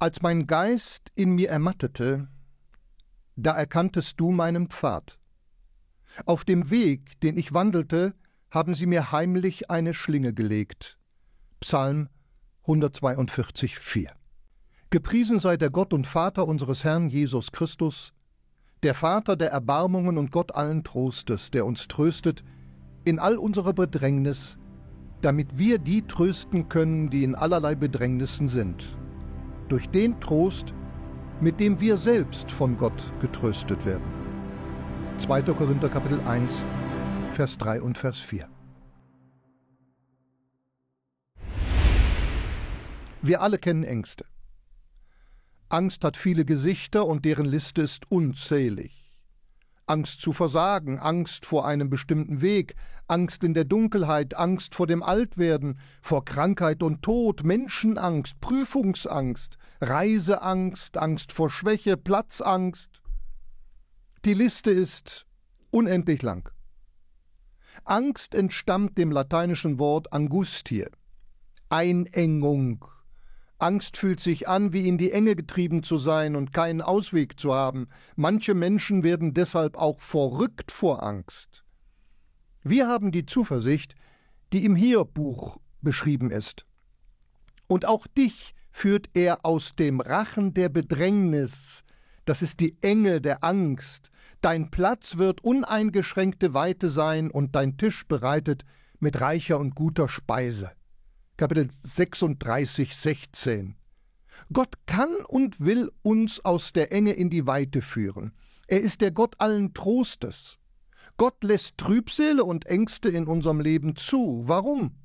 Als mein Geist in mir ermattete, da erkanntest du meinen Pfad. Auf dem Weg, den ich wandelte, haben sie mir heimlich eine Schlinge gelegt. Psalm 142, 4. Gepriesen sei der Gott und Vater unseres Herrn Jesus Christus, der Vater der Erbarmungen und Gott allen Trostes, der uns tröstet in all unserer Bedrängnis, damit wir die trösten können, die in allerlei Bedrängnissen sind, durch den Trost, mit dem wir selbst von Gott getröstet werden. 2. Korinther Kapitel 1, Vers 3 und Vers 4. Wir alle kennen Ängste. Angst hat viele Gesichter und deren Liste ist unzählig. Angst zu versagen, Angst vor einem bestimmten Weg, Angst in der Dunkelheit, Angst vor dem Altwerden, vor Krankheit und Tod, Menschenangst, Prüfungsangst, Reiseangst, Angst vor Schwäche, Platzangst. Die Liste ist unendlich lang. Angst entstammt dem lateinischen Wort angustie, Einengung. Angst fühlt sich an, wie in die Enge getrieben zu sein und keinen Ausweg zu haben. Manche Menschen werden deshalb auch verrückt vor Angst. Wir haben die Zuversicht, die im Hiob-Buch beschrieben ist. Und auch dich führt er aus dem Rachen der Bedrängnis. Das ist die Enge der Angst. Dein Platz wird uneingeschränkte Weite sein und dein Tisch bereitet mit reicher und guter Speise. Kapitel 36, 16. Gott kann und will uns aus der Enge in die Weite führen. Er ist der Gott allen Trostes. Gott lässt Trübsale und Ängste in unserem Leben zu. Warum?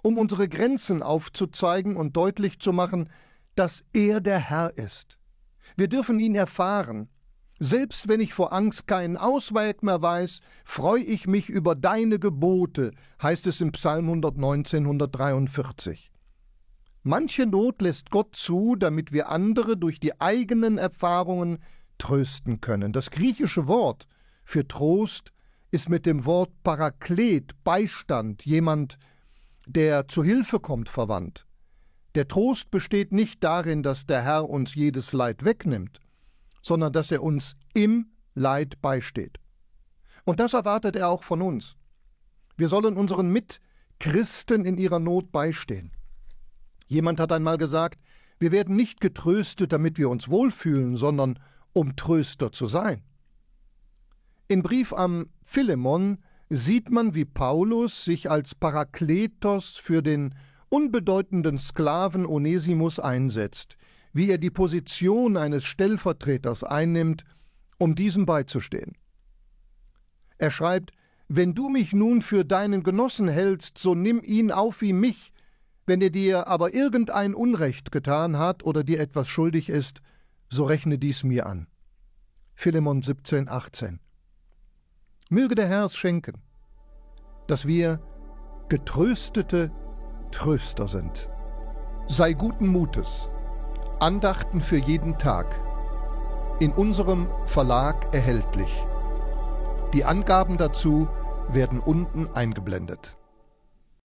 Um unsere Grenzen aufzuzeigen und deutlich zu machen, dass er der Herr ist. Wir dürfen ihn erfahren. Selbst wenn ich vor Angst keinen Ausweg mehr weiß, freue ich mich über deine Gebote, heißt es im Psalm 119, 143. Manche Not lässt Gott zu, damit wir andere durch die eigenen Erfahrungen trösten können. Das griechische Wort für Trost ist mit dem Wort Paraklet, Beistand, jemand, der zu Hilfe kommt, verwandt. Der Trost besteht nicht darin, dass der Herr uns jedes Leid wegnimmt, sondern dass er uns im Leid beisteht. Und das erwartet er auch von uns. Wir sollen unseren Mitchristen in ihrer Not beistehen. Jemand hat einmal gesagt, wir werden nicht getröstet, damit wir uns wohlfühlen, sondern um Tröster zu sein. Im Brief an Philemon sieht man, wie Paulus sich als Parakletos für den unbedeutenden Sklaven Onesimus einsetzt, wie er die Position eines Stellvertreters einnimmt, um diesem beizustehen. Er schreibt, wenn du mich nun für deinen Genossen hältst, so nimm ihn auf wie mich, wenn er dir aber irgendein Unrecht getan hat oder dir etwas schuldig ist, so rechne dies mir an. Philemon 17, 18. Möge der Herr es schenken, dass wir getröstete Tröster sind. Sei guten Mutes. Andachten für jeden Tag. In unserem Verlag erhältlich. Die Angaben dazu werden unten eingeblendet.